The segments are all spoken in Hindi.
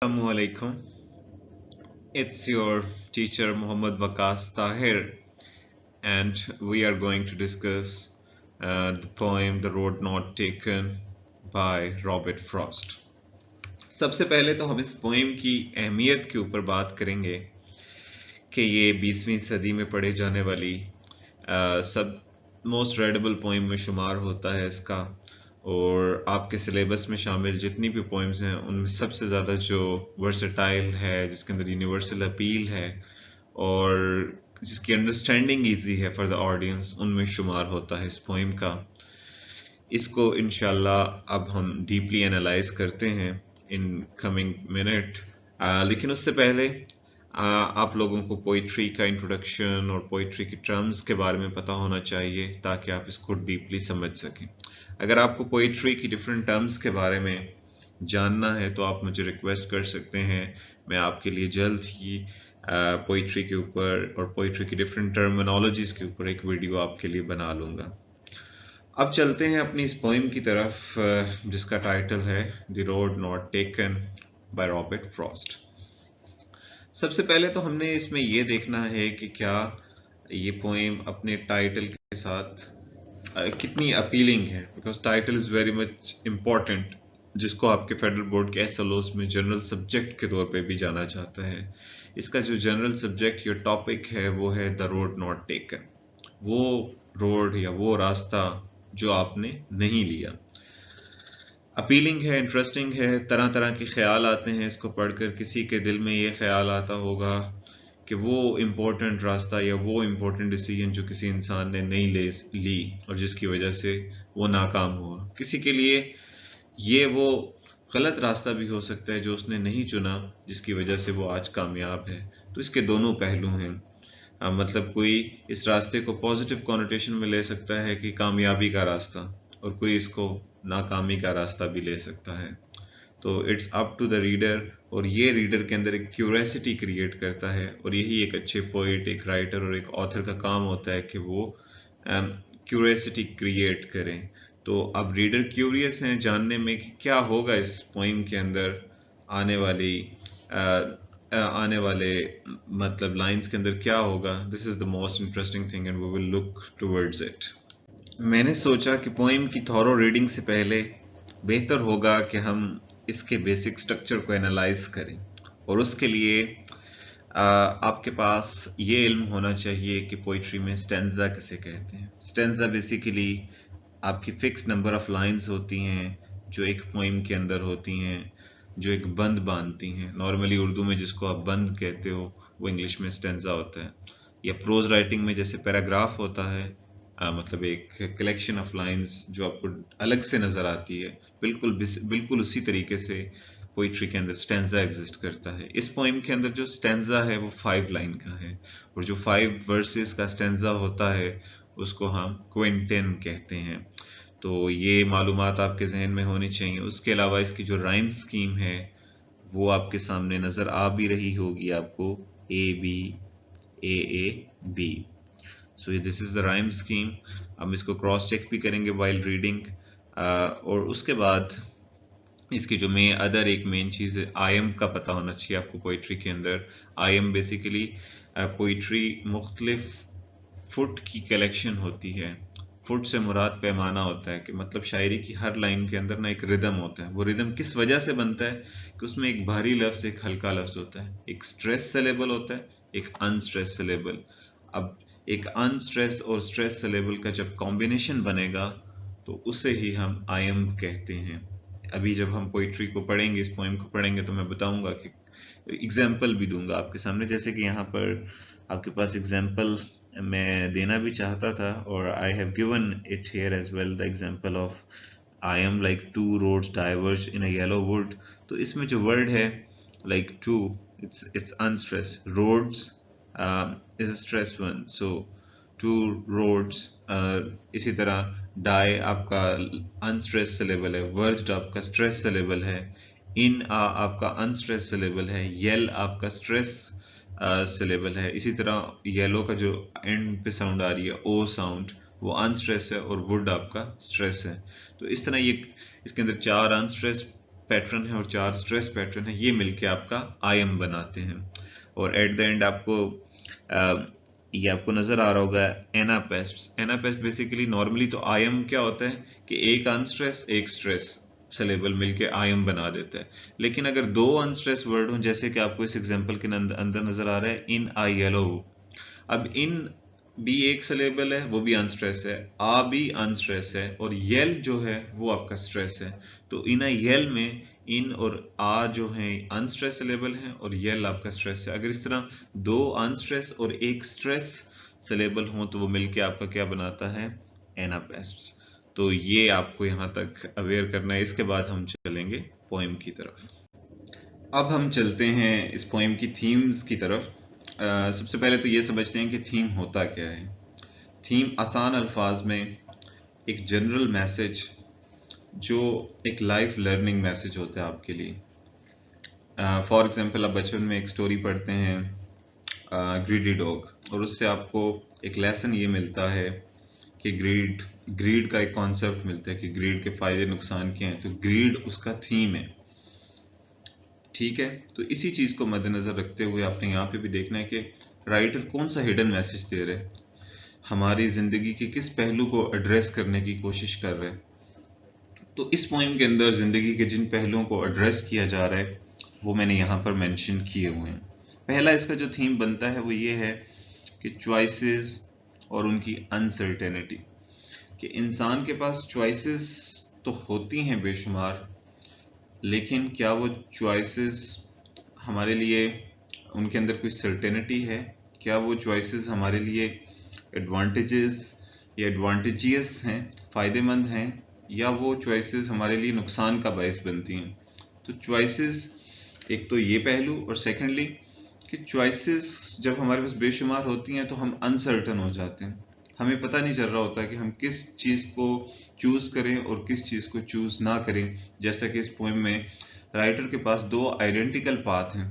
Assalamualaikum. It's your teacher Muhammad Waqas Tahir, and we are going to discuss the poem The Road Not Taken by Robert Frost. सबसे पहले तो हम इस पोएम की अहमियत के ऊपर बात करेंगे कि ये 20वीं सदी में पढ़े जाने वाली सब मोस्ट रेडेबल पोएम में शुमार होता है इसका, और आपके सिलेबस में शामिल जितनी भी पोएम्स हैं उनमें सबसे ज़्यादा जो वर्सेटाइल है, जिसके अंदर यूनिवर्सल अपील है और जिसकी अंडरस्टैंडिंग इजी है फॉर द ऑडियंस, उनमें शुमार होता है इस पोएम का। इसको इंशाल्लाह अब हम डीपली एनालाइज करते हैं इन कमिंग मिनट, लेकिन उससे पहले आप लोगों को पोइट्री का इंट्रोडक्शन और पोइट्री की टर्म्स के बारे में पता होना चाहिए ताकि आप इसको डीपली समझ सकें। अगर आपको पोइट्री की डिफरेंट टर्म्स के बारे में जानना है तो आप मुझे रिक्वेस्ट कर सकते हैं, मैं आपके लिए जल्द ही पोइट्री के ऊपर और पोइट्री की डिफरेंट टर्मिनोलॉजीज के ऊपर एक वीडियो आपके लिए बना लूँगा। अब चलते हैं अपनी इस पोइम की तरफ जिसका टाइटल है the road not taken by Robert Frost. सबसे पहले तो हमने इसमें यह देखना है कि क्या ये पोएम अपने टाइटल के साथ कितनी अपीलिंग है, because title is very much important, जिसको आपके फेडरल बोर्ड के एसएलओस में जनरल सब्जेक्ट के तौर पे भी जाना चाहता है। इसका जो जनरल सब्जेक्ट या टॉपिक है वो है द रोड नॉट टेकन, वो रोड या वो रास्ता जो आपने नहीं लिया। अपीलिंग है, इंटरेस्टिंग है, तरह तरह के ख्याल आते हैं इसको पढ़कर। किसी के दिल में ये ख्याल आता होगा कि वो इम्पोर्टेंट रास्ता या वो इम्पोर्टेंट डिसीजन जो किसी इंसान ने नहीं ली और जिसकी वजह से वो नाकाम हुआ। किसी के लिए ये वो गलत रास्ता भी हो सकता है जो उसने नहीं चुना, जिसकी वजह से वो आज कामयाब है। तो इसके दोनों पहलू हैं। मतलब कोई इस रास्ते को पॉजिटिव कॉनोटेशन में ले सकता है कि कामयाबी का रास्ता, और कोई इसको नाकामी का रास्ता भी ले सकता है। तो it's up to the reader, और ये रीडर के अंदर एक क्यूरियोसिटी क्रिएट करता है, और यही एक अच्छे पोइट, एक राइटर और एक ऑथर का काम होता है कि वो क्यूरियोसिटी क्रिएट करें। तो अब रीडर क्यूरियस हैं जानने में कि क्या होगा इस पोइम के अंदर आने वाले मतलब लाइंस के अंदर क्या होगा। This is the most interesting thing and we will look towards it. मैंने सोचा कि पोइम की थॉरो रीडिंग से पहले बेहतर होगा कि हम इसके बेसिक स्ट्रक्चर को एनालाइज करें, और उसके लिए आपके पास ये इल्म होना चाहिए कि पोइट्री में स्टेंजा किसे कहते हैं। स्टेंजा बेसिकली आपकी फिक्स नंबर ऑफ लाइंस होती हैं जो एक पोइम के अंदर होती हैं, जो एक बंद बांधती हैं। नॉर्मली उर्दू में जिसको आप बंद कहते हो वो इंग्लिश में स्टेंजा होता है, या प्रोज राइटिंग में जैसे पैराग्राफ होता है, मतलब एक कलेक्शन ऑफ लाइंस जो आपको अलग से नजर आती है। बिल्कुल उसी तरीके से पोइट्री के अंदर स्टेंजा एग्जिस्ट करता है। इस पोइम के अंदर जो स्टेंजा है वो 5 लाइन का है, और जो 5 वर्सेस का स्टेंजा होता है उसको हम क्विंटेन कहते हैं। तो ये मालूमात आपके जहन में होनी चाहिए। उसके अलावा इसकी जो राइम स्कीम है वो आपके सामने नजर आ भी रही होगी आपको, ABAAB। So this is the rhyme scheme. हम इसको क्रॉस चेक भी करेंगे वाइल रीडिंग, और उसके बाद इसकी जो एक मेन चीज़ है, आयम का पता होना चाहिए आपको पोइट्री के अंदर। आयम बेसिकली पोइट्री मुख्तलिफ फुट की कलेक्शन होती है। फुट से मुराद पैमाना होता है कि मतलब शायरी की हर लाइन के अंदर ना एक रिदम होता है। वो रिदम किस वजह से बनता है कि उसमें एक भारी लफ्ज, एक हल्का लफ्ज होता है, एक स्ट्रेस सिलेबल होता है, एक अनस्ट्रेस सिलेबल। अब एक अनस्ट्रेस और स्ट्रेस सिलेबल का जब कॉम्बिनेशन बनेगा तो उसे ही हम आयम कहते हैं। अभी जब हम पोइट्री को पढ़ेंगे, इस पोएम को पढ़ेंगे, तो मैं बताऊंगा कि एग्जाम्पल भी दूंगा आपके सामने। जैसे कि यहाँ पर आपके पास एग्जाम्पल मैं देना भी चाहता था, और I have given it here as well, the example of iamb like two roads diverge in a yellow wood. तो इसमें जो वर्ड है like two, it's unstressed, roads is a stress one, so two roads. इसी तरह डाई आपका अनस्ट्रेस सिलेबल है, वर्ज्ड आपका स्ट्रेस सिलेबल है, इन आपका अनस्ट्रेस सिलेबल है, येल आपका स्ट्रेस सिलेबल है। इसी तरह येलो का जो एंड पे साउंड आ रही है, ओ साउंड, वो अनस्ट्रेस है, और वुड आपका स्ट्रेस है। तो इस तरह ये इसके अंदर 4 अनस्ट्रेस पैटर्न है और 4 स्ट्रेस पैटर्न है, ये मिलके आपका आयम बनाते हैं। और एट द एंड आपको ये आपको नजर आ रहा होगा एनापेस्ट। एनापेस्ट बेसिकली नॉर्मली तो आयम क्या होता है कि एक अनस्ट्रेस एक स्ट्रेस सिलेबल मिलके आयम बना देता है। लेकिन अगर 2 अनस्ट्रेस वर्ड हो, जैसे कि आपको इस एग्जांपल के अंदर नजर आ रहा है इन आई येलो, अब इन भी एक सिलेबल है, वो भी अनस्ट्रेस है, आ भी अनस्ट्रेस है, और यल जो है वो आपका स्ट्रेस है। तो इन अ यल में इन और आ जो है अनस्ट्रेस सिलेबल है और यल आपका स्ट्रेस है। अगर इस तरह 2 अनस्ट्रेस और एक स्ट्रेस सिलेबल हो तो वो मिलके आपका क्या बनाता है, एनापेस्ट। तो ये आपको यहाँ तक अवेयर करना है। इसके बाद हम चलेंगे पोएम की तरफ। अब हम चलते हैं इस पोएम की थीम्स की तरफ। सबसे पहले तो ये समझते हैं कि थीम होता क्या है। थीम आसान अल्फाज में एक जनरल मैसेज, जो एक लाइफ लर्निंग मैसेज होता है आपके लिए। फॉर एग्जांपल, आप बचपन में एक स्टोरी पढ़ते हैं ग्रीडी डॉग, और उससे आपको एक लेसन ये मिलता है कि ग्रीड का एक कॉन्सेप्ट मिलता है कि ग्रीड के फायदे नुकसान क्या हैं। तो ग्रीड उसका थीम है, ठीक है। तो इसी चीज को मद्देनजर रखते हुए आपने यहाँ पे भी देखना है कि राइटर कौन सा हिडन मैसेज दे रहे हैं, हमारी जिंदगी के किस पहलू को एड्रेस करने की कोशिश कर रहे हैं। तो इस पोएम के अंदर जिंदगी के जिन पहलुओं को एड्रेस किया जा रहा है वो मैंने यहाँ पर मेंशन किए हुए हैं। पहला इसका जो थीम बनता है वो ये है कि चॉइसेस और उनकी अनसर्टेनिटी, कि इंसान के पास चॉइसेस तो होती हैं बेशुमार, लेकिन क्या वो चॉइसेस हमारे लिए, उनके अंदर कोई सर्टेनिटी है? क्या वो चॉइसेस हमारे लिए एडवांटेजेस या एडवांटेजियस हैं, फायदेमंद हैं, या वो चॉइसेस हमारे लिए नुकसान का बायस बनती हैं? तो चॉइसेस एक तो ये पहलू, और सेकेंडली कि चॉइसेस जब हमारे पास बेशुमार होती हैं तो हम अनसर्टन हो जाते हैं, हमें पता नहीं चल रहा होता कि हम किस चीज को चूज करें और किस चीज को चूज ना करें। जैसा कि इस पोएम में राइटर के पास 2 आइडेंटिकल पाथ हैं,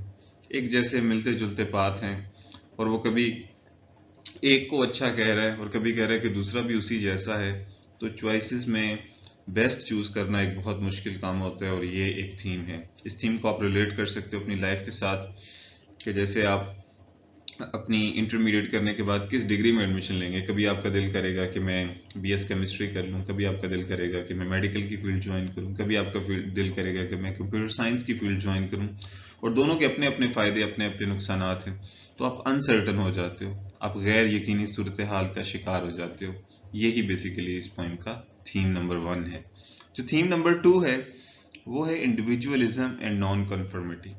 एक जैसे मिलते जुलते पाथ हैं, और वो कभी एक को अच्छा कह रहा है और कभी कह रहा है कि दूसरा भी उसी जैसा है। तो चॉइसेस में बेस्ट चूज करना एक बहुत मुश्किल काम होता है, और ये एक थीम है। इस थीम को आप रिलेट कर सकते हो अपनी लाइफ के साथ, कि जैसे आप अपनी इंटरमीडिएट करने के बाद किस डिग्री में एडमिशन लेंगे। कभी आपका दिल करेगा कि मैं बीएस केमिस्ट्री कर लूं, कभी आपका दिल करेगा कि मैं मेडिकल की फील्ड ज्वाइन करूं, कभी आपका दिल करेगा कि मैं कंप्यूटर साइंस की फील्ड ज्वाइन करूं। और दोनों के अपने अपने फायदे, अपने अपने नुकसानात हैं। तो आप अनसर्टन हो जाते हो, आप गैर यकीनी सूरत हाल का शिकार हो जाते हो। यही बेसिकली इस पॉइंट का थीम नंबर 1 है। जो थीम नंबर 2 है वो है इंडिविजुअलिज्म एंड नॉन कन्फर्मिटी।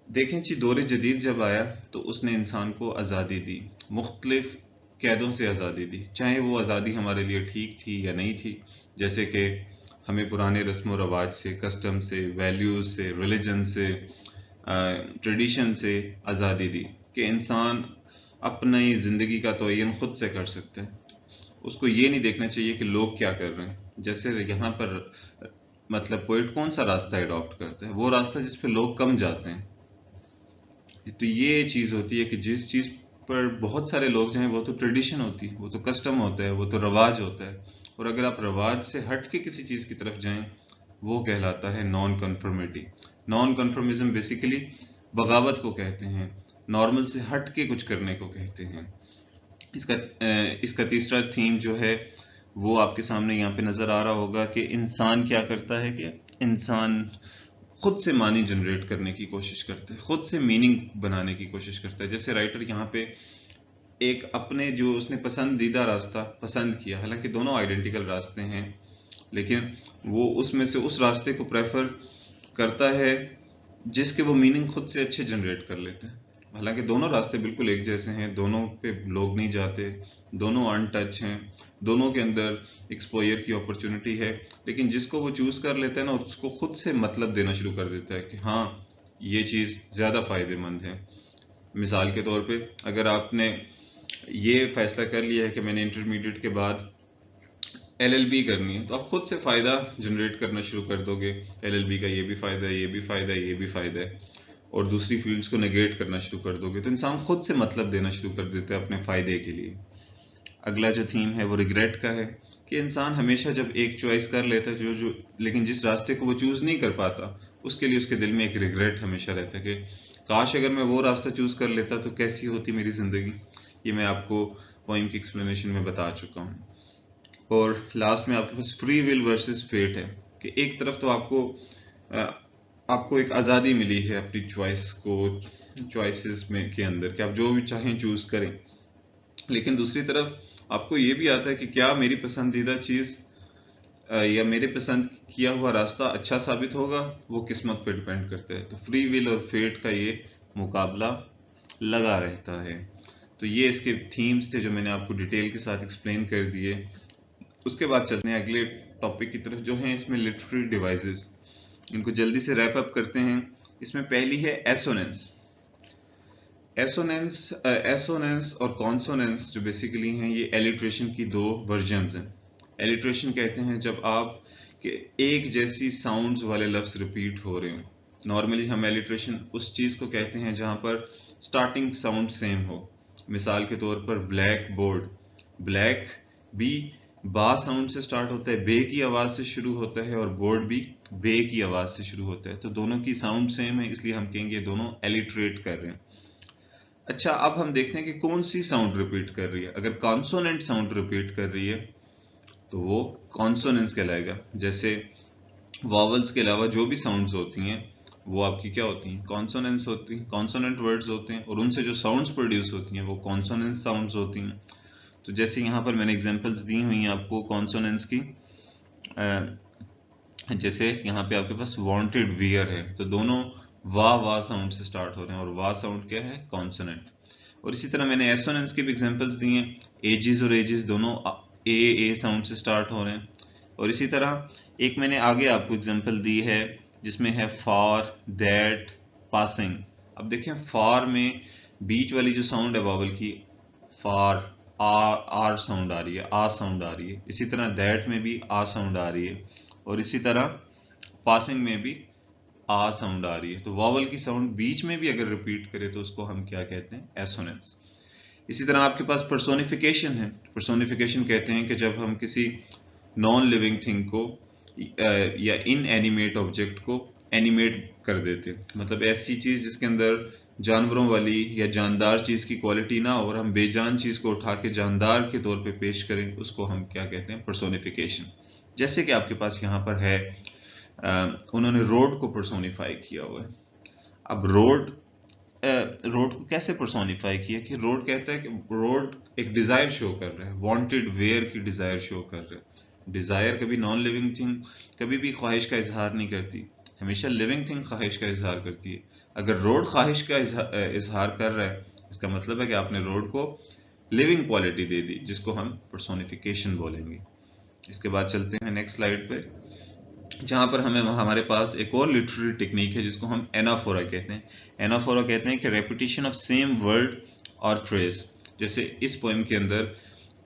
देखें जी, दौर जदीद जब आया तो उसने इंसान को आज़ादी दी, मुख्तलिफ कैदों से आज़ादी दी, चाहे वो आज़ादी हमारे लिए ठीक थी या नहीं थी। जैसे कि हमें पुराने रस्म व रवाज से, कस्टम से, वैल्यूज से, रिलीजन से, ट्रेडिशन से आज़ादी दी कि इंसान अपनी ज़िंदगी का तयन खुद से कर सकता है। उसको ये नहीं देखना चाहिए कि लोग क्या कर रहे हैं। जैसे यहाँ पर मतलब पोइट कौन सा रास्ता अडॉप्ट करता है, वो रास्ता जिस पे लोग कम जाते हैं। तो ये चीज होती है कि जिस चीज पर बहुत सारे लोग जाएं वो तो ट्रेडिशन होती है, वो तो कस्टम होता है, वो तो रवाज होता है। और अगर आप रवाज से हट के किसी चीज की तरफ जाएं वो कहलाता है नॉन कन्फर्मिटी। नॉन कन्फर्मिज्म बेसिकली बगावत को कहते हैं, नॉर्मल से हट के कुछ करने को कहते हैं। इसका तीसरा थीम जो है वो आपके सामने यहाँ पे नजर आ रहा होगा कि इंसान क्या करता है कि इंसान खुद से मानी जनरेट करने की कोशिश करता है, खुद से मीनिंग बनाने की कोशिश करता है। जैसे राइटर यहाँ पे एक अपने जो उसने पसंदीदा रास्ता पसंद किया, हालांकि दोनों आइडेंटिकल रास्ते हैं, लेकिन वो उसमें से उस रास्ते को प्रेफर करता है जिसके वो मीनिंग खुद से अच्छे जनरेट कर लेते हैं। हालांकि दोनों रास्ते बिल्कुल एक जैसे हैं, दोनों पे लोग नहीं जाते, दोनों अनटच हैं, दोनों के अंदर एक्सपोजर की अपॉर्चुनिटी है, लेकिन जिसको वो चूज कर लेता है ना, उसको खुद से मतलब देना शुरू कर देता है कि हाँ ये चीज ज्यादा फायदेमंद है। मिसाल के तौर पे अगर आपने ये फैसला कर लिया है कि मैंने इंटरमीडिएट के बाद एलएलबी करनी है, तो आप खुद से फायदा जनरेट करना शुरू कर दोगे, एलएलबी का ये भी फायदा है, ये भी फायदा है, ये भी फायदा है, और दूसरी फील्ड्स को नेगेट करना शुरू कर दोगे। तो इंसान खुद से मतलब देना शुरू कर देता है अपने फायदे के लिए। अगला जो थीम है वो रिग्रेट का है कि इंसान हमेशा जब एक चॉइस कर लेता है जो लेकिन जिस रास्ते को वो चूज नहीं कर पाता, उसके लिए उसके दिल में एक रिग्रेट हमेशा रहता है कि काश अगर मैं वो रास्ता चूज कर लेता तो कैसी होती मेरी जिंदगी। ये मैं आपको पोइम की एक्सप्लेनेशन में बता चुका हूँ। और लास्ट में आपके पास फ्री विल वर्सेस फेट है कि एक तरफ तो आपको एक आज़ादी मिली है अपनी चॉइसेस में के अंदर कि आप जो भी चाहें चूज करें, लेकिन दूसरी तरफ आपको ये भी आता है कि क्या मेरी पसंदीदा चीज या मेरे पसंद किया हुआ रास्ता अच्छा साबित होगा, वो किस्मत पर डिपेंड करता है। तो फ्री विल और फेट का ये मुकाबला लगा रहता है। तो ये इसके थीम्स थे जो मैंने आपको डिटेल के साथ एक्सप्लेन कर दिए। उसके बाद चलते हैं अगले टॉपिक की तरफ जो है इसमें लिटरेरी डिवाइसेस। इनको जल्दी से रैप अप करते हैं। इसमें पहली है एसोनेंस। एसोनेंस और कॉन्सोनेंस जो बेसिकली हैं ये एलिट्रेशन की दो वर्जन्स हैं। एलिट्रेशन कहते हैं जब आप के एक जैसी साउंड्स वाले लफ्ज रिपीट हो रहे हो। नॉर्मली हम एलिट्रेशन उस चीज को कहते हैं जहां पर स्टार्टिंग साउंड सेम हो। मिसाल के तौर पर ब्लैक बोर्ड, ब्लैक बी बा साउंड से स्टार्ट होता है, बे की आवाज से शुरू होता है, और बोर्ड भी बे की आवाज से शुरू होता है। तो दोनों की साउंड सेम है, इसलिए हम कहेंगे दोनों एलिट्रेट कर रहे हैं। अच्छा, अब हम देखते हैं कि कौन सी साउंड रिपीट कर रही है। अगर कॉन्सोनेंट साउंड रिपीट कर रही है तो वो कॉन्सोनेंस कहलाएगा। जैसे वॉवल्स के अलावा जो भी साउंड्स होती हैं वो आपकी क्या होती हैं, कॉन्सोनेंस होती हैं, कॉन्सोनेंट वर्ड्स होते हैं, और उनसे जो साउंड्स प्रोड्यूस होती हैं वो कॉन्सोनेंट साउंड्स होती हैं। तो जैसे यहाँ पर मैंने एग्जांपल्स दी हुई हैं आपको कॉन्सोनेंस की। जैसे यहाँ पे आपके पास वांटेड वियर है, तो दोनों वाह वाह साउंड से स्टार्ट हो रहे हैं, और वाह साउंड क्या है, कॉन्सोनेंट। और इसी तरह मैंने एसोनेंस की भी एग्जांपल्स दी हैं। एजिस और एजिस दोनों ए साउंड से स्टार्ट हो रहे हैं। और इसी तरह एक मैंने आगे आपको एग्जांपल दी है जिसमें है फॉर, दैट, पासिंग। अब देखें फॉर में बीच वाली जो साउंड है वॉवल की, फॉर आर साउंड आ रही है, आ साउंड आ रही है। इसी तरह दैट में भी आ साउंड आ रही है, और इसी तरह पासिंग में भी आ साउंड आ रही है। तो वॉवल की साउंड बीच में भी अगर रिपीट करे तो उसको हम क्या कहते हैं, एसोनेंस। इसी तरह आपके पास पर्सोनिफिकेशन है। पर्सोनिफिकेशन कहते हैं कि जब हम किसी नॉन लिविंग थिंग को या इन एनिमेट ऑब्जेक्ट को एनिमेट कर देते हैं। मतलब ऐसी चीज जिसके अंदर जानवरों वाली या जानदार चीज की क्वालिटी ना हो, और हम बेजान चीज को उठा के जानदार के तौर पे पेश करें, उसको हम क्या कहते हैं, पर्सोनिफिकेशन। जैसे कि आपके पास यहाँ पर है उन्होंने रोड को पर्सोनिफाई किया हुआ है। अब रोड को कैसे पर्सोनिफाई किया कि रोड कहता है कि रोड एक डिजायर शो कर रहा है, वांटेड वेयर की डिजायर शो कर रहा है। डिजायर कभी नॉन लिविंग थिंग कभी भी ख्वाहिश का इजहार नहीं करती, हमेशा लिविंग थिंग ख्वाहिश का इजहार करती है। अगर रोड ख्वाहिश का इजहार कर रहा है, इसका मतलब है कि आपने रोड को लिविंग क्वालिटी दे दी, जिसको हम पर्सोनिफिकेशन बोलेंगे। इसके बाद चलते हैं नेक्स्ट स्लाइड पे, जहां पर हमारे पास एक और लिटरेरी टेक्निक है जिसको हम एनाफोरा कहते हैं। एनाफोरा कहते हैं कि रेपिटेशन ऑफ सेम वर्ड और फ्रेज। जैसे इस पोएम के अंदर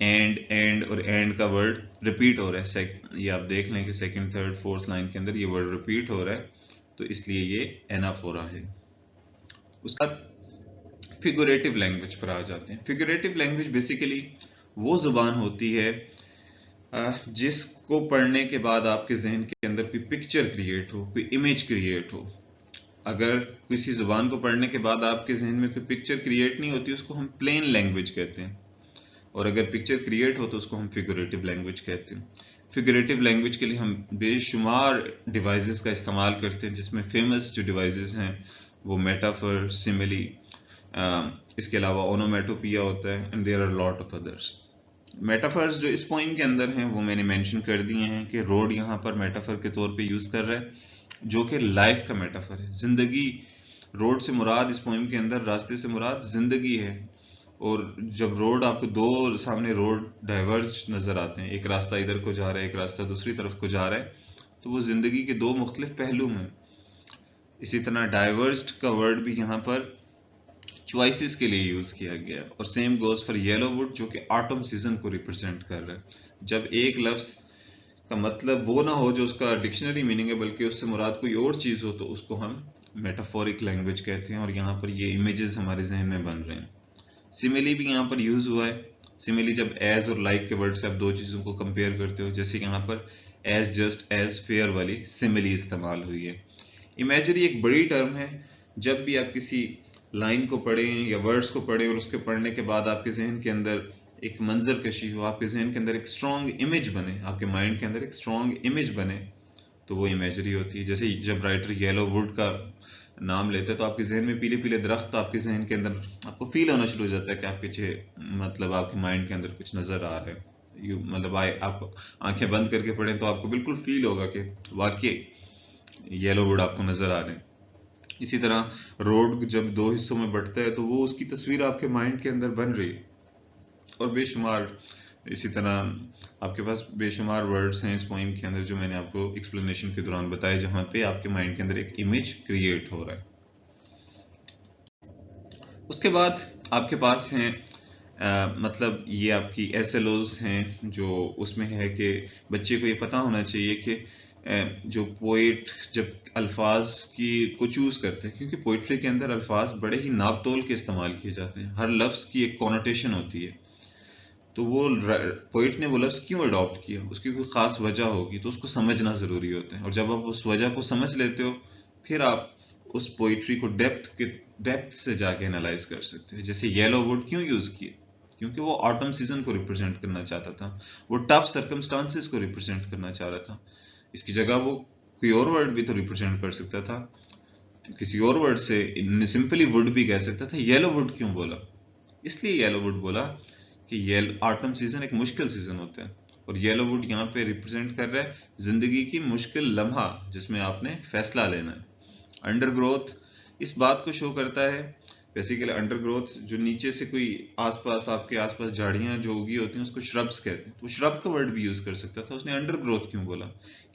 एंड और एंड का वर्ड रिपीट हो रहा है। ये आप देख लें कि सेकंड, थर्ड, फोर्थ लाइन के अंदर ये वर्ड रिपीट हो रहा है, तो इसलिए ये एनाफोरा है। उसका फिगुरेटिव लैंग्वेज पर आ जाते हैं। फिगुरेटिव लैंग्वेज बेसिकली वो जुबान होती है जिसको पढ़ने के बाद आपके जहन के अंदर कोई पिक्चर क्रिएट हो, कोई इमेज क्रिएट हो। अगर किसी जुबान को पढ़ने के बाद आपके जहन में कोई पिक्चर क्रिएट नहीं होती, उसको हम प्लेन लैंग्वेज कहते हैं, और अगर पिक्चर क्रिएट हो तो उसको हम फिगुरेटिव लैंग्वेज कहते हैं। फिगुरेटिव लैंग्वेज के लिए हम बेशुमार डिवाइसेस का इस्तेमाल करते हैं, जिसमें फेमस जो डिवाइसेस हैं वो मेटाफर, सिमिली, इसके अलावा ओनोमेटोपिया होता है, and there are lot of others. Metaphors जो इस पॉइंट के अंदर हैं वो मैंने मेंशन कर दिए हैं कि रोड यहाँ पर मेटाफर के तौर पे यूज कर रहा है, जो कि लाइफ का मेटाफर है, जिंदगी। रोड से मुराद इस पॉइंट के अंदर, रास्ते से मुराद जिंदगी है। और जब रोड आपको दो सामने रोड डाइवर्ज नजर आते हैं, एक रास्ता इधर को जा रहा है, एक रास्ता दूसरी तरफ को जा रहा है, तो वो जिंदगी के दो मुख्तलिफ पहलू हैं। इसी तरह डाइवर्ज्ड का वर्ड भी यहाँ पर चॉइसेस के लिए यूज किया गया है। और same goes for yellow would, जो कि ऑटम सीजन को रिप्रेजेंट कर रहा है। जब एक लफ्ज का मतलब वो ना हो जो उसका डिक्शनरी मीनिंग है, बल्कि उससे मुराद कोई और चीज हो, तो उसको हम मेटाफोरिक लैंग्वेज कहते हैं, और यहाँ पर ये इमेजेस हमारे जहन में बन रहे हैं। सिमिली भी यहाँ पर यूज हुआ है। सिमिली जब एज और लाइक के वर्ड से आप दो चीज़ों को कंपेयर करते हो, जैसे कि यहाँ पर एज जस्ट एज फेयर वाली सिमिली इस्तेमाल हुई है। इमेजरी एक बड़ी टर्म है। जब भी आप किसी लाइन को पढ़ें या वर्ड्स को पढ़ें और उसके पढ़ने के बाद आपके जहन के अंदर एक मंजर कशी हो, आपके जहन के अंदर एक स्ट्रॉन्ग इमेज बने, आपके माइंड के अंदर एक स्ट्रॉन्ग इमेज बने, तो वो इमेजरी होती है। जैसे जब राइटर येलो वुड का नाम लेते हैं तो आपके जहन में पीले पीले दरख्त आपके जहन के अंदर आपको फील होना शुरू हो जाता है कि आपके मतलब आपके माइंड के अंदर कुछ नजर आ रहा है। मतलब आप आंखें बंद करके पढ़ें तो आपको बिल्कुल फील होगा कि वाकई येलो वुड आपको नजर आ रहे हैं। इसी तरह रोड जब दो हिस्सों में बढ़ता है तो वो उसकी तस्वीर आपके माइंड के अंदर बन रही है। और बेशुमार इसी तरह आपके पास बेशुमार वर्ड्स हैं इस पोइम के अंदर जो मैंने आपको एक्सप्लेनेशन के दौरान बताए, जहां पे आपके माइंड के अंदर एक इमेज क्रिएट हो रहा है। उसके बाद आपके पास हैं मतलब ये आपकी एसएलओज हैं, जो उसमें है कि बच्चे को ये पता होना चाहिए कि जो पोइट जब अल्फाज की को चूज करते हैं, क्योंकि पोइट्री के अंदर अल्फाज बड़े ही नाप तोल के इस्तेमाल किए जाते हैं, हर लफ्ज की एक कॉनोटेशन होती है। तो वो पोइट ने वो लफ्ज क्यों अडॉप्ट किया, उसकी कोई खास वजह होगी, तो उसको समझना जरूरी होता है। और जब आप उस वजह को समझ लेते हो फिर आप उस पोइट्री को डेप्थ से जाके एनालाइज कर सकते हो। जैसे येलो वुड क्यों यूज किए, क्योंकि वो ऑटम सीजन को रिप्रेजेंट करना चाहता था, वो टफ सर्कमस्टांसेस को रिप्रेजेंट करना चाह रहा था। इसकी जगह वो कोई और वर्ड भी तो रिप्रेजेंट कर सकता था, किसी और वर्ड से सिंपली वुड भी कह सकता था। येलो वुड क्यों बोला, इसलिए येलो वुड बोला कि येलो ऑटम सीजन एक मुश्किल सीजन होता है, और येलो वुड यहाँ पे रिप्रेजेंट कर रहा है जिंदगी की मुश्किल लम्हा जिसमें आपने फैसला लेना है। अंडरग्रोथ इस बात को शो करता है, बेसिकली अंडरग्रोथ जो नीचे से कोई आसपास आपके आसपास झाड़ियां जो उगी होती हैं उसको श्रब्स कहते हैं, तो श्रब का वर्ड भी यूज कर सकता था। उसने अंडरग्रोथ क्यों बोला,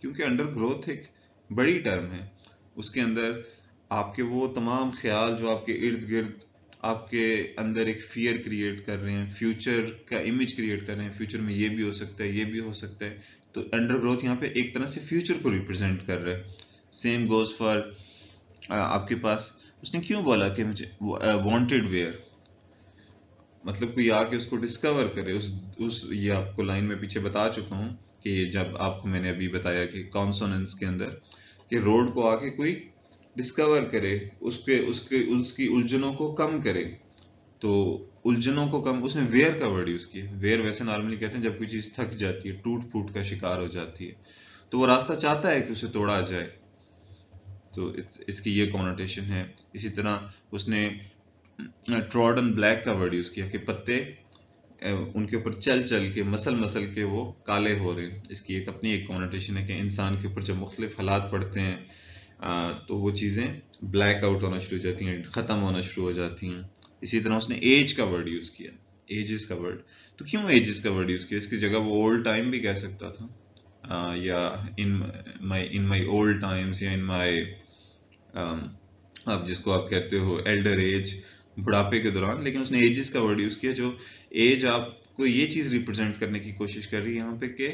क्योंकि अंडरग्रोथ एक बड़ी टर्म है, उसके अंदर आपके वो तमाम ख्याल जो आपके इर्द गिर्द आपके अंदर एक फियर क्रिएट कर रहे हैं, फ्यूचर का इमेज क्रिएट कर रहे हैं, फ्यूचर में ये भी हो सकता है, ये भी हो सकता है। तो अंडरग्रोथ यहाँ पे एक तरह से फ्यूचर को रिप्रेजेंट कर रहा है। सेम गोज फॉर आपके पास उसने क्यों बोला कि मुझे वांटेड वेयर, मतलब कोई आके उसको डिस्कवर करे, उस ये आपको लाइन में पीछे बता चुका हूँ कि जब आपको मैंने अभी बताया कि कॉन्सोनेंस के अंदर कि रोड को आके कोई डिस्कवर करे, उसके उसके उसकी उलझनों को कम करे। तो उलझनों को कम, उसने वेयर का वर्ड यूज किया। वेयर वैसे नॉर्मली कहते हैं जब कोई चीज थक जाती है, टूट फूट का शिकार हो जाती है, तो वो रास्ता चाहता है कि उसे तोड़ा जाए, तो इसकी ये कॉनोटेशन है। इसी तरह उसने ट्रॉडन ब्लैक का वर्ड यूज किया कि पत्ते उनके ऊपर चल चल के मसल मसल के वो काले हो रहे हैं। इसकी एक अपनी एक कॉनोटेशन है कि इंसान के ऊपर जब मुख्तलिफ हालात पड़ते हैं तो वो चीजें ब्लैक आउट होना शुरू हो जाती हैं, खत्म होना शुरू हो जाती हैं। इसी तरह उसने एज का वर्ड यूज किया, एजेस का वर्ड। तो क्यों एजेस का वर्ड यूज किया, इसकी जगह वो ओल्ड टाइम भी कह सकता था, या इन माई ओल्ड टाइम्स, या इन माई आप जिसको आप कहते हो एल्डर एज, बुढ़ापे के दौरान। लेकिन उसने एजेस का वर्ड यूज किया, जो एज आपको ये चीज रिप्रेजेंट करने की कोशिश कर रही है यहाँ पे कि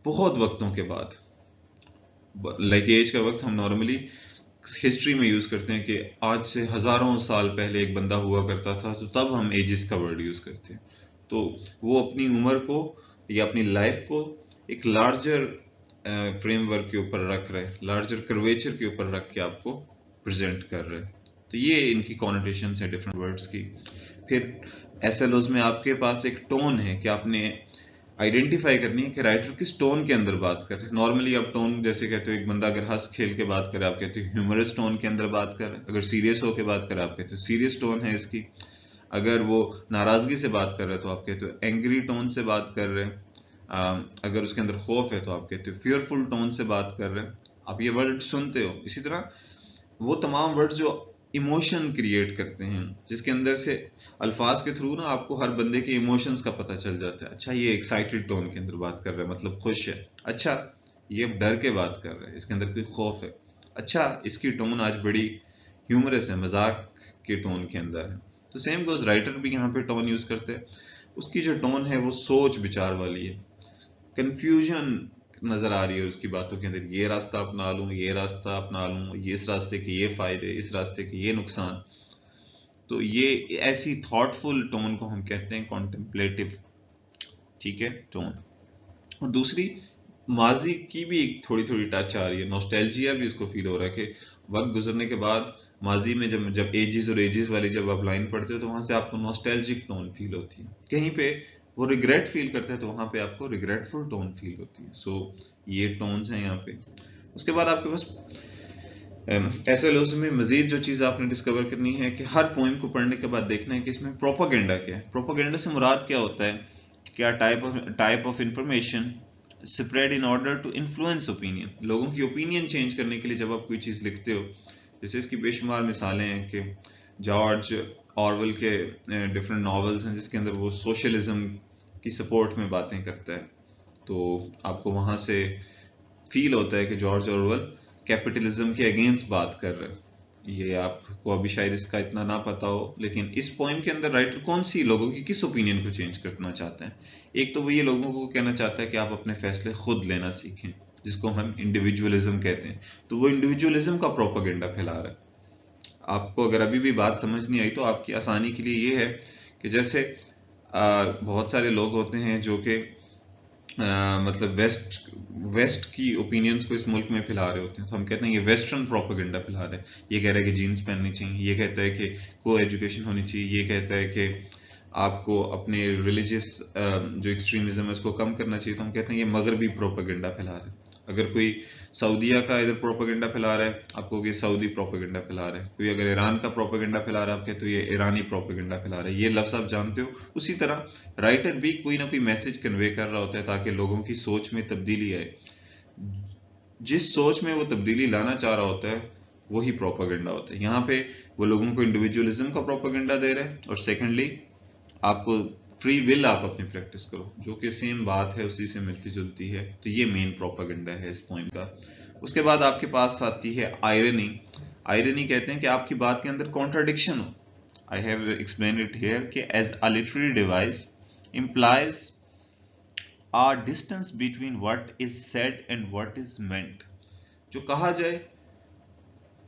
बहुत वक्तों के बाद, लाइक एज का वक्त हम नॉर्मली हिस्ट्री में यूज करते हैं कि आज से हजारों साल पहले एक बंदा हुआ करता था, तो तब हम एजिस का वर्ड यूज करते हैं। तो वो अपनी उम्र को या अपनी लाइफ को एक लार्जर फ्रेमवर्क के ऊपर रख रहे हैं, लार्जर कर्वेचर के ऊपर रख के आपको प्रेजेंट कर रहे हैं। तो ये इनकी कॉनोटेशन है डिफरेंट वर्ड्स की। फिर एसएलओज में आपके पास एक टोन है कि आपने आइडेंटिफाई करनी है कि राइटर किस टोन के अंदर बात कर रहे हैं। नॉर्मली आप टोन जैसे कहते हो, एक बंदा अगर हंस खेल के बात करे आप कहते हो ह्यूमरस टोन के अंदर बात कर रहे हैं, अगर सीरियस होकर बात करे आप कहते हो सीरियस टोन है इसकी, अगर वो नाराजगी से बात कर रहे हैं तो आप कहते हो एंग्री टोन से बात कर रहे हैं, अगर उसके अंदर खौफ है तो आप कहते हो फियरफुल टोन से बात कर रहे हैं। आप ये वर्ड सुनते हो। इसी तरह वो तमाम वर्ड्स जो इमोशन क्रिएट करते हैं, जिसके अंदर से अल्फाज के थ्रू ना आपको हर बंदे के इमोशंस का पता चल जाता है। अच्छा ये एक्साइटेड टोन के अंदर बात कर रहा है मतलब खुश है, अच्छा ये डर के बात कर रहा है इसके अंदर कोई खौफ है, अच्छा इसकी टोन आज बड़ी ह्यूमरस है, मजाक के टोन के अंदर है। तो सेम गोज राइटर भी यहाँ पे टोन यूज करते हैं। उसकी जो टोन है वो सोच विचार वाली है, कंफ्यूजन नजर आ रही है उसकी बातों के अंदर, ये रास्ता अपना लूं, ये रास्ता अपना लूं, ये इस रास्ते के ये फायदे, इस रास्ते के ये नुकसान। तो ये ऐसी थॉटफुल टोन को हम कहते हैं कॉन्टेम्पलेटिव ठीक है, टोन। और दूसरी, माजी की भी एक थोड़ी थोड़ी टच आ रही है, नॉस्टैल्जिया भी इसको फील हो रहा है कि वक्त गुजरने के बाद माजी में जब जब एजिस और एजिस वाली जब आप लाइन पढ़ते हो तो वहां से आपको नॉस्टैल्जिक टोन फील होती है। कहीं पे वो रिग्रेट फील करते हैं तो वहां पे आपको रिग्रेटफुल टोन फील होती है। सो ये टोन्स हैं यहाँ पे। उसके बाद आपके पास एसएलओसी में मजीद जो चीज़ आपने डिस्कवर करनी है कि हर पोइम को पढ़ने के बाद देखना है कि इसमें प्रोपागेंडा क्या है। प्रोपागेंडा से मुराद क्या होता है, क्या type of information spread in order to influence opinion. लोगों की ओपिनियन चेंज करने के लिए जब आप कोई चीज़ लिखते हो, जैसे इसकी बेशुमार मिसालें हैं कि जॉर्ज ऑरवेल के डिफरेंट नॉवेल्स हैं जिसके अंदर वो सोशलिज्म की सपोर्ट में बातें करता है, तो आपको वहां से फील होता है कि जॉर्ज ऑरवेल कैपिटलिज्म के अगेंस्ट बात कर रहे हैं। ये आपको अभी शायद इसका इतना ना पता हो, लेकिन इस पोइम के अंदर राइटर कौन सी लोगों की किस ओपिनियन को चेंज करना चाहते हैं। एक तो वो ये लोगों को कहना चाहता है कि आप अपने फैसले खुद लेना सीखें, जिसको हम इंडिविजुअलिज्म कहते हैं। तो वो इंडिविजुअलिज्म का प्रोपेगेंडा फैला रहा है। आपको अगर अभी भी बात समझ नहीं आई तो आपकी आसानी के लिए ये है कि जैसे बहुत सारे लोग होते हैं जो कि मतलब वेस्ट की ओपिनियंस को इस मुल्क में फैला रहे होते हैं, तो हम कहते हैं ये वेस्टर्न प्रोपेगेंडा फैला रहे हैं। ये कह रहा है कि जीन्स पहननी चाहिए, ये कहता है कि को एजुकेशन होनी चाहिए, ये कहता है कि आपको अपने रिलीजियस जो एक्सट्रीमिज्म है उसको कम करना चाहिए। तो हम कहते हैं ये मगरबी प्रोपेगेंडा फैला रहे हैं। अगर कोई सऊदीया का इधर प्रोपेगेंडा फैला रहा है, आपको ये सऊदी प्रोपेगेंडा फैला रहा है। कोई अगर ईरान का प्रोपेगेंडा फैला रहा है, आप कहते हो ये ईरानी प्रोपेगेंडा फैला रहा है। ये लफ्ज आप जानते हो। उसी तरह राइटर भी कोई ना कोई मैसेज कन्वे कर रहा होता है ताकि लोगों की सोच में तब्दीली आए। जिस सोच में वो तब्दीली लाना चाह रहा होता है वही प्रोपेगेंडा होता है। यहाँ पे वो लोगों को इंडिविजुअलिज्म का प्रोपेगेंडा दे रहे हैं, और सेकेंडली आपको फ्री विल आप अपनी प्रैक्टिस करो, जो कि सेम बात है, उसी से मिलती जुलती है। तो ये मेन प्रोपेगेंडा है इस पोइम का। उसके बाद आपके पास आती है आयरनी। आयरनी कहते हैं कि आपकी बात के अंदर कॉन्ट्राडिक्शन हो। I have explain it here कि as a literary device implies a distance between what is said and what is meant। जो कहा जाए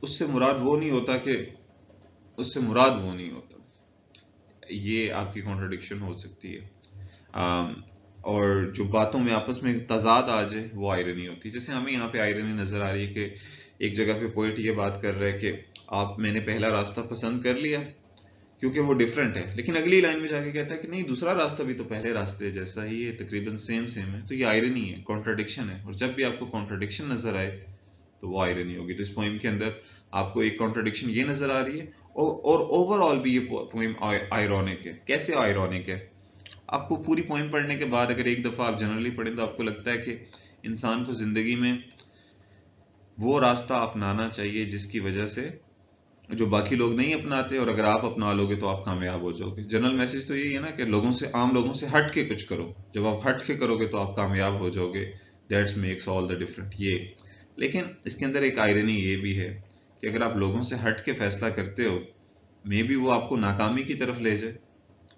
उससे मुराद वो नहीं होता कि उससे मुराद वो नहीं होता। ये आपकी कॉन्ट्रडिक्शन हो सकती है। और जो बातों में आपस में तजाद आ जाए वो आयरनी होती है। जैसे हमें यहाँ पे आयरनी नजर आ रही है कि एक जगह पे पोएट ये बात कर रहा है कि मैंने पहला रास्ता पसंद कर लिया क्योंकि वो डिफरेंट है, लेकिन अगली लाइन में जाके कहता है कि नहीं, दूसरा रास्ता भी तो पहले रास्ते जैसा ही है, तकरीबन सेम है। तो ये आयरनी है, कॉन्ट्रडिक्शन है। और जब भी आपको कॉन्ट्रडिक्शन नजर आए तो वो आयरनी होगी। तो इस पोइम के अंदर आपको एक कॉन्ट्रडिक्शन ये नजर आ रही है, और ओवरऑल भी ये पोइम आयरॉनिक है। कैसे आयरॉनिक है? आपको पूरी पोइम पढ़ने के बाद अगर एक दफा आप जनरली पढ़ें तो आपको लगता है कि इंसान को जिंदगी में वो रास्ता अपनाना चाहिए जिसकी वजह से जो बाकी लोग नहीं अपनाते, और अगर आप अपना लोगे तो आप कामयाब हो जाओगे। जनरल मैसेज तो यही है ना कि लोगों से, आम लोगों से हट के कुछ करो। जब आप हट के करोगे तो आप कामयाब हो जाओगे। That's makes all the different ये। लेकिन इसके अंदर एक आयरनी ये भी है कि अगर आप लोगों से हट के फैसला करते हो, मे बी वो आपको नाकामी की तरफ ले जाए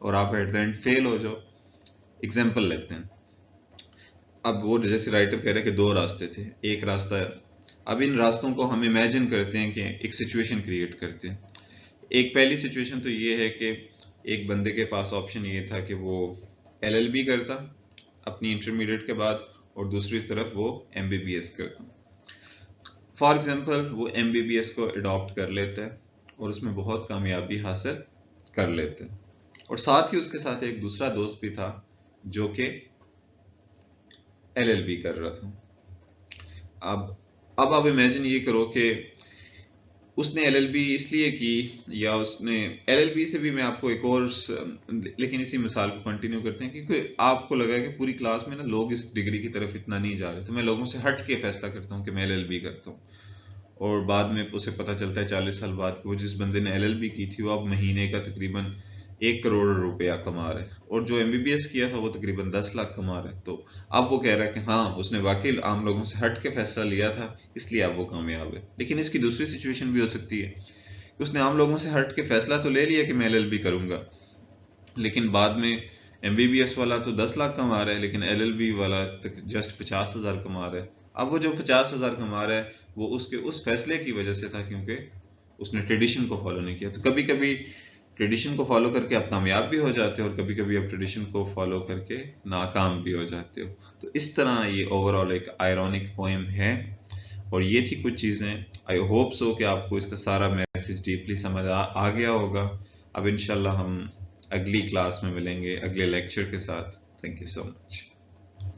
और आप एट द एंड फेल हो जाओ। एग्जाम्पल लेते हैं। अब वो जैसे राइटर कह रहे हैं कि दो रास्ते थे, एक रास्ता। अब इन रास्तों को हम इमेजिन करते हैं कि एक सिचुएशन क्रिएट करते हैं। एक पहली सिचुएशन तो ये है कि एक बंदे के पास ऑप्शन ये था कि वो एलएलबी करता अपनी इंटरमीडिएट के बाद, और दूसरी तरफ वो एमबीबीएस करता। फॉर एग्जांपल वो एमबीबीएस को अडॉप्ट कर लेता है और उसमें बहुत कामयाबी हासिल कर लेते हैं, और साथ ही उसके साथ एक दूसरा दोस्त भी था जो कि एलएलबी कर रहा था। अब आप इमेजिन ये करो कि उसने एलएलबी इसलिए की, या उसने एलएलबी से भी मैं आपको एक और, लेकिन इसी मिसाल को कंटिन्यू करते हैं, क्योंकि आपको लगा कि पूरी क्लास में ना लोग इस डिग्री की तरफ इतना नहीं जा रहे, तो मैं लोगों से हट के फैसला करता हूँ कि मैं एलएलबी करता हूँ। और बाद में उसे पता चलता है 40 साल बाद कि वो जिस बंदे ने एलएलबी की थी वो अब महीने का तकरीबन 1 करोड़ रुपया कमा रहे हैं, और जो एमबीबीएस किया था वो तकरीबन 10 लाख कमा रहे हैं। तो अब वो कह रहा है कि हाँ, उसने वाकई आम लोगों से हट के फैसला लिया था, इसलिए अब वो कामयाब है। लेकिन इसकी दूसरी सिचुएशन भी हो सकती है कि उसने आम लोगों से हट के फैसला तो ले लिया कि मैं एलएलबी करूंगा, लेकिन बाद में एमबीबीएस वाला तो 10 लाख कमा रहा है, लेकिन एलएलबी वाला तक जस्ट 50,000 कमा रहा है। अब वो जो 50,000 कमा रहा है वो उसके उस फैसले की वजह से था, क्योंकि उसने ट्रेडिशन को फॉलो नहीं किया। तो कभी कभी ट्रेडिशन को फॉलो करके आप कामयाब भी हो जाते हो और कभी कभी आप ट्रेडिशन को फॉलो करके नाकाम भी हो जाते हो। तो इस तरह ये ओवरऑल एक आयरॉनिक पोएम है। और ये थी कुछ चीज़ें। आई होप सो कि आपको इसका सारा मैसेज डीपली समझ आ गया होगा। अब इंशाल्लाह हम अगली क्लास में मिलेंगे अगले लेक्चर के साथ। Thank you so much.